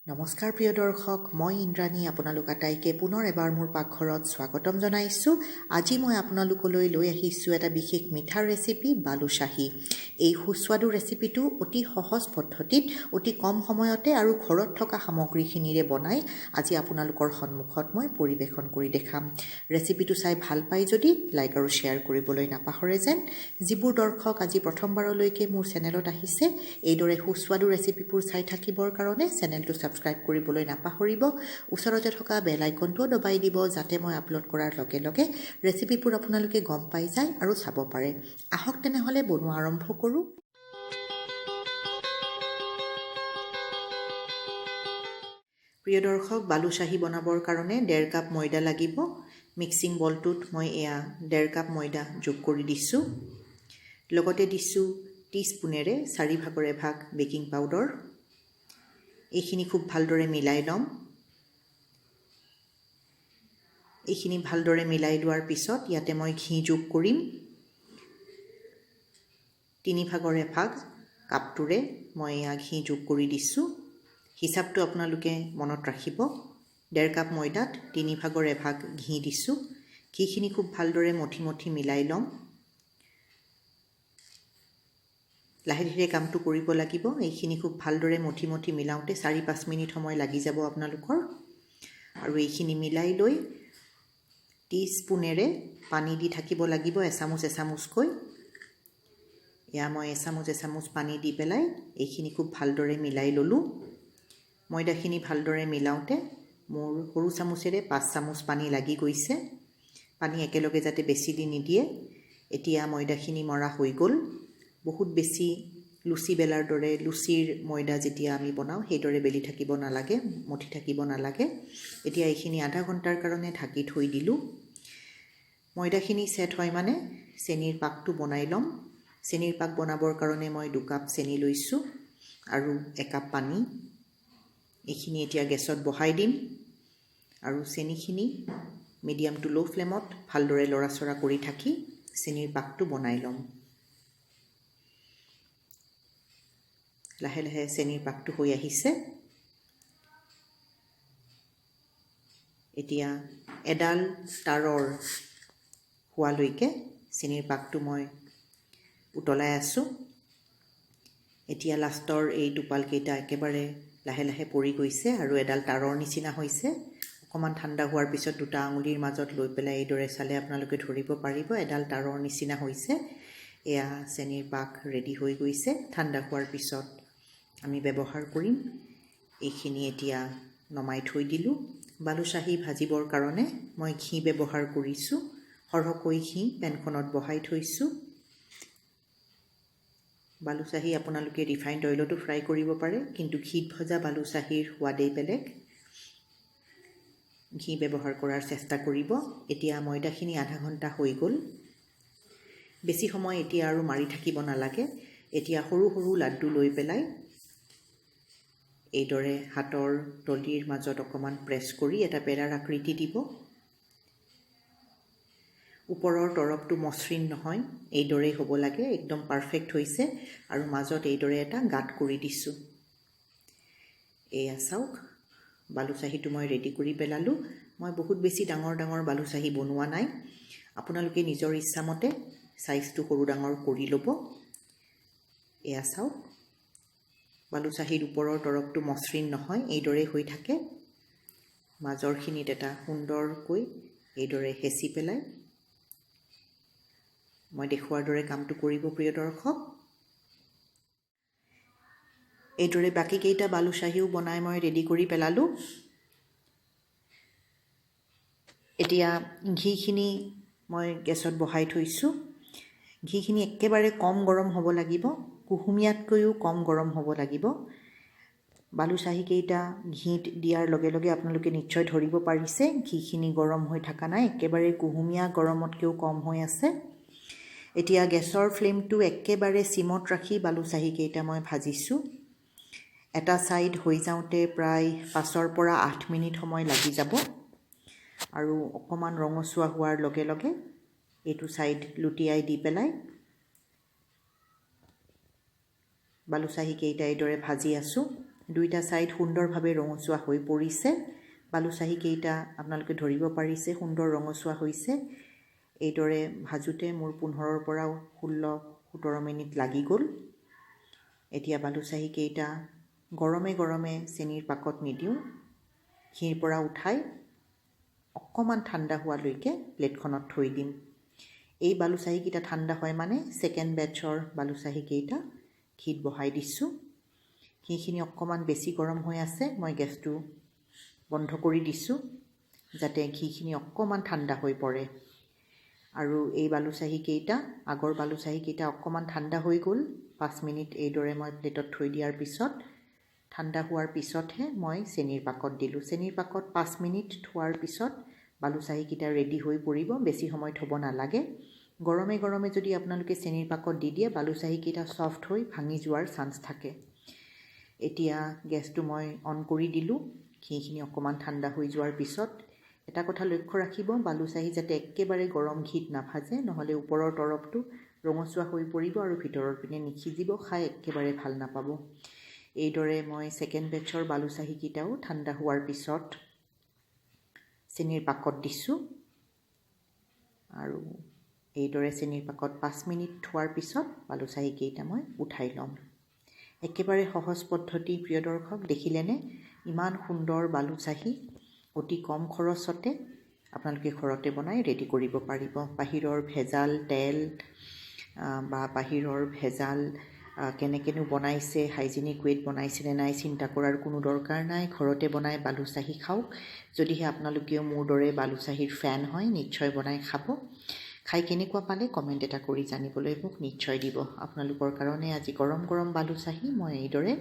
নমস্কাৰ প্ৰিয় দৰ্শক, মই ইন্দ্ৰাণী আপোনালোক আটাইকে পুনৰ এবাৰ মোৰ পাকঘৰত স্বাগতম জনাইছোঁ। আজি মই আপোনালোকলৈ লৈ আহিছোঁ এটা বিশেষ মিঠা ৰেচিপি, বালুশ্বাহী। এই সুস্বাদু ৰেচিপিটো অতি সহজ পদ্ধতিত, অতি কম সময়তে আৰু ঘৰত থকা সামগ্ৰীখিনিৰে বনাই আজি আপোনালোকৰ সন্মুখত মই পৰিৱেশন কৰি দেখাম। ৰেচিপিটো চাই ভাল পাই যদি লাইক আৰু শ্বেয়াৰ কৰিবলৈ নাপাহৰে যেন। যিবোৰ দৰ্শক আজি প্ৰথমবাৰলৈকে মোৰ চেনেলত আহিছে, এইদৰে সুস্বাদু ৰেচিপিবোৰ চাই থাকিবৰ কাৰণে চেনেলটো সাবস্ক্ৰাইব কৰিবলৈ নাপাহৰিব। ওচৰতে থকা বেল আইকনটো দবাই দিব যাতে মই আপলোড কৰাৰ লগে লগে ৰেচিপিবোৰ আপোনালোকে গম পাই যায় আৰু চাব পাৰে। আহক তেনেহ'লে বনোৱা আৰম্ভ কৰোঁ। প্ৰিয় দৰ্শক, বালুশ্বাহী বনাবৰ কাৰণে 1.5 কাপ ময়দা লাগিব। মিক্সিং বলটোত মই 1.5 কাপ ময়দা যোগ কৰি দিছোঁ। লগতে দিছোঁ টিস্পুনেৰে 4 ভাগৰ 1 ভাগ বেকিং পাউডাৰ। এইখিনি খুব ভালদৰে মিলাই ল'ম। এইখিনি ভালদৰে মিলাই লোৱাৰ পিছত ইয়াতে মই ঘি যোগ কৰিম। 3 ভাগৰ 1 ভাগ কাপটোৰে মই ঘি যোগ কৰি দিছোঁ। হিচাপটো আপোনালোকে মনত ৰাখিব। 1.5 কাপ ময়দাত 3 ভাগৰ 1 ভাগ ঘি দিছোঁ। ঘিখিনি খুব ভালদৰে মঠি মিলাই ল'ম। লাহে ধীৰে কামটো কৰিব লাগিব। এইখিনি খুব ভালদৰে মঠি মিলাওঁতে 4-5 মিনিট সময় লাগি যাব আপোনালোকৰ। আৰু এইখিনি মিলাই লৈ টিস্পুনেৰে পানী দি থাকিব লাগিব এচামুচকৈ। এয়া মই এচামুচ পানী দি পেলাই এইখিনি খুব ভালদৰে মিলাই ল'লোঁ। ময়দাখিনি ভালদৰে মিলাওঁতে মোৰ সৰু চামুচেৰে 5 চামুচ পানী লাগি গৈছে। পানী একেলগে যাতে বেছি দি নিদিয়ে। এতিয়া ময়দাখিনি মৰা হৈ গ'ল। বহুত বেছি লুচি বেলাৰ দৰে লুচিৰ ময়দা যেতিয়া আমি বনাওঁ সেইদৰে বেলি থাকিব নালাগে, মঠি থাকিব নালাগে। এতিয়া এইখিনি আধা ঘণ্টাৰ কাৰণে ঢাকি থৈ দিলোঁ। ময়দাখিনি ছেট হয় মানে চেনিৰ পাকটো বনাই ল'ম। চেনিৰ পাক বনাবৰ কাৰণে মই 2 কাপ চেনি লৈছোঁ আৰু 1 কাপ পানী। এইখিনি এতিয়া গেছত বহাই দিম আৰু চেনিখিনি মিডিয়াম টু ল' ফ্লেমত ভালদৰে লৰাচৰা কৰি থাকি চেনিৰ পাকটো বনাই ল'ম। লাহে লাহে চেনিৰ পাকটো হৈ আহিছে। এতিয়া এডাল তাৰৰ হোৱালৈকে চেনিৰ পাকটো মই উতলাই আছোঁ। এতিয়া লাষ্টৰ এই টোপালকেইটা একেবাৰে লাহে লাহে পৰি গৈছে আৰু এডাল তাৰৰ নিচিনা হৈছে। অকণমান ঠাণ্ডা হোৱাৰ পিছত 2টা আঙুলিৰ মাজত লৈ পেলাই এইদৰে চালে আপোনালোকে ধৰিব পাৰিব এডাল তাৰৰ নিচিনা হৈছে। এয়া চেনিৰ পাক ৰেডি হৈ গৈছে। ঠাণ্ডা হোৱাৰ পিছত আমি ব্যৱহাৰ কৰিম। এইখিনি এতিয়া নমাই থৈ দিলোঁ। বালুশ্বাহী ভাজিবৰ কাৰণে মই ঘি ব্যৱহাৰ কৰিছোঁ। সৰহকৈ ঘি পেনখনত বহাই থৈছোঁ। বালুশ্বাহী আপোনালোকে ৰিফাইণ্ড অইলতো ফ্ৰাই কৰিব পাৰে, কিন্তু ঘিত ভজা বালুশ্বাহীৰ সোৱাদেই বেলেগ। ঘি ব্যৱহাৰ কৰাৰ চেষ্টা কৰিব। এতিয়া ময়দাখিনি আধা ঘণ্টা হৈ গ'ল। বেছি সময় এতিয়া আৰু মাৰি থাকিব নালাগে। এতিয়া সৰু সৰু লাড্ডু লৈ পেলাই এইদৰে হাতৰ তলিৰ মাজত অকণমান প্ৰেছ কৰি এটা পেৰাৰ আকৃতি দিব। ওপৰৰ তৰফটো মসৃণ নহয়, এইদৰেই হ'ব লাগে। একদম পাৰফেক্ট হৈছে আৰু মাজত এইদৰে এটা গাঁত কৰি দিছোঁ। এয়া চাওক, বালুশ্বাহীটো মই ৰেডি কৰি পেলালোঁ। মই বহুত বেছি ডাঙৰ বালুশ্বাহী বনোৱা নাই। আপোনালোকে নিজৰ ইচ্ছামতে চাইজটো সৰু ডাঙৰ কৰি ল'ব। এয়া চাওক, বালুশ্বাহীৰ ওপৰৰ তৰফটো মসৃণ নহয়, এইদৰে হৈ থাকে। মাজৰখিনিত এটা সুন্দৰকৈ এইদৰে হেঁচি পেলাই মই দেখুৱাৰ দৰে কামটো কৰিব প্ৰিয় দৰ্শক। এইদৰে বাকীকেইটা বালুশ্বাহীও বনাই মই ৰেডি কৰি পেলালোঁ। এতিয়া ঘিখিনি মই গেছত বহাই থৈছোঁ। ঘিখিনি একেবাৰে কম গৰম হ'ব লাগিব, কুহুমীয়াতকৈও কম গৰম হ'ব লাগিব। বালুশ্বাহীকেইটা ঘিত দিয়াৰ লগে লগে আপোনালোকে নিশ্চয় ধৰিব পাৰিছে ঘিখিনি গৰম হৈ থকা নাই, একেবাৰে কুহুমীয়া গৰমতকৈও কম হৈ আছে। এতিয়া গেছৰ ফ্লেমটো একেবাৰে চিমত ৰাখি বালুশ্বাহীকেইটা মই ভাজিছোঁ। এটা ছাইড হৈ যাওঁতে প্ৰায় 5 পৰা 8 মিনিট সময় লাগি যাব আৰু অকণমান ৰঙচুৱা হোৱাৰ লগে লগে এইটো ছাইড লুটিয়াই দি পেলাই বালুশ্বাহীকেইটা এইদৰে ভাজি আছোঁ। দুইটা সাইড সুন্দৰভাৱে ৰঙচুৱা হৈ পৰিছে বালুচাহী কেইটা আপোনালোকে ধৰিব পাৰিছে সুন্দৰ ৰঙচুৱা হৈছে এইদৰে ভাজোতে মোৰ 15 ৰ পৰা 16-17 মিনিট লাগি গ'ল এতিয়া বালুচাহী কেইটা গৰমে গৰমে চেনিৰ পাকত নিদিও ঘিৰ পৰা উঠাই অকমান ঠাণ্ডা হোৱালৈকে প্লেটখনত থৈ দিম এই বালুচাহী কেইটা ঠাণ্ডা হয় মানে সেকেন্ড বেচৰ বালুচাহী কেইটা ঘিত বহাই দিছো ঘিখিনি অকমান বেছি গৰম হৈ আছে মই গেছটো বন্ধ কৰি দিছো যাতে ঘিখিনি অকমান ঠাণ্ডা হৈ পৰে আৰু এই বালুচাহী কেইটা আগৰ বালুচাহী কেইটা অকমান ঠাণ্ডা হৈ গ'ল 5 মিনিট এইদৰে মই প্লেটত থৈ দিয়াৰ পিছত ঠাণ্ডা হোৱাৰ পিছতহে মই চেনিৰ পাকত দিলো চেনিৰ পাকত 5 মিনিট থোৱাৰ পিছত বালুচাহী কেইটা ৰেডি হৈ পৰিব বেছি সময় থব নালাগে গৰমে গৰমে যদি আপোনালোকে চেনিৰ পাকত দি দিয়ে বালুচাহী কেইটা সফট হৈ ভাঙি যোৱাৰ চান্স থাকে এতিয়া গেছটো মই অন কৰি দিলো ঘিখিনি অকমান ঠাণ্ডা হৈ যোৱাৰ পিছত এটা কথা লক্ষ্য ৰাখিব বালুচাহী যাতে একেবাৰে গৰম ঘিত নাভাজে নহলে ওপৰৰ তৰফটো ৰঙচুৱা হৈ পৰিব আৰু ভিতৰৰ পিনে নিখিজিব খাই একেবাৰে ভাল নাপাব এইদৰে মই সেকেন্ড বেচৰ বালুচাহী কেইটাও ঠাণ্ডা হোৱাৰ পিছত চেনিৰ পাকত দিছো আৰু এইদৰে চেনিৰ পাকত 5 মিনিট থোৱাৰ পিছত বালুচাহী কেইটা মই উঠাই লম একেবাৰে সহজ পদ্ধতি প্ৰিয় দৰ্শক দেখিলেনে ইমান সুন্দৰ বালুচাহী অতি কম খৰচতে আপোনালোকে ঘৰতে বনাই ৰেডি কৰিব পাৰিব বাহিৰৰ ভেজাল তেল বা বাহিৰৰ ভেজাল কেনেকেনো বনাইছে হাইজেনিক ৱেত বনাইছে নে নাই চিন্তা কৰাৰ কোনো দৰকাৰ নাই ঘৰতে বনাই বালুচাহী খাওক যদিহে আপোনালোকেও মোৰ দৰে বালুচাহীৰ ফ্যান হয় নিশ্চয় বনাই খাব খাই কেনেকুৱা পালে কমেন্ট এটা কৰি জানিবলৈ মোক নিশ্চয় দিব আপোনালোকৰ কাৰণে আজি গৰম গৰম বালুচাহী মই এইদৰে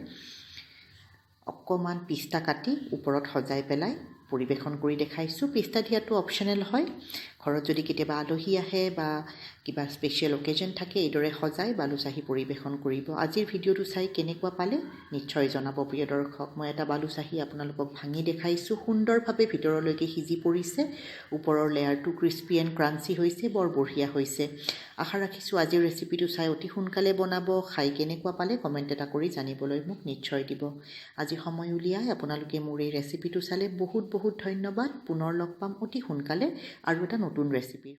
অকমান পিস্তা কাটি ওপৰত সজাই পেলাই পৰিবেশন কৰি দেখাইছো পিস্তা দিয়াটো অপচনেল হয় ঘৰত যদি কেতিয়াবা আলহী আহে বা কিবা স্পেশাল অকেজন থাকে এইদৰে সজাই বালুচাহী পৰিবেশন কৰিব আজিৰ ভিডিওটো চাই কেনেকুৱা পালে নিশ্চয় জনাব প্ৰিয় দৰ্শক মই এটা বালুচাহী আপোনালোকক ভাঙি দেখাইছো সুন্দৰভাৱে ভিতৰলৈকে সিজি পৰিছে ওপৰৰ লেয়াৰটো ক্ৰিস্পি এণ্ড ক্ৰাঞ্চি হৈছে বৰ বঢ়িয়া হৈছে আশা ৰাখিছো আজিৰ ৰেচিপিটো চাই অতি সোনকালে বনাব খাই কেনেকুৱা পালে কমেন্ট এটা কৰি জানিবলৈ মোক নিশ্চয় দিব আজি সময় উলিয়াই আপোনালোকে মোৰ এই ৰেচিপিটো চালে বহুত বহুত ধন্যবাদ পুনৰ লগ পাম অতি সোনকালে আৰু এটা নতুন ৰেচিপি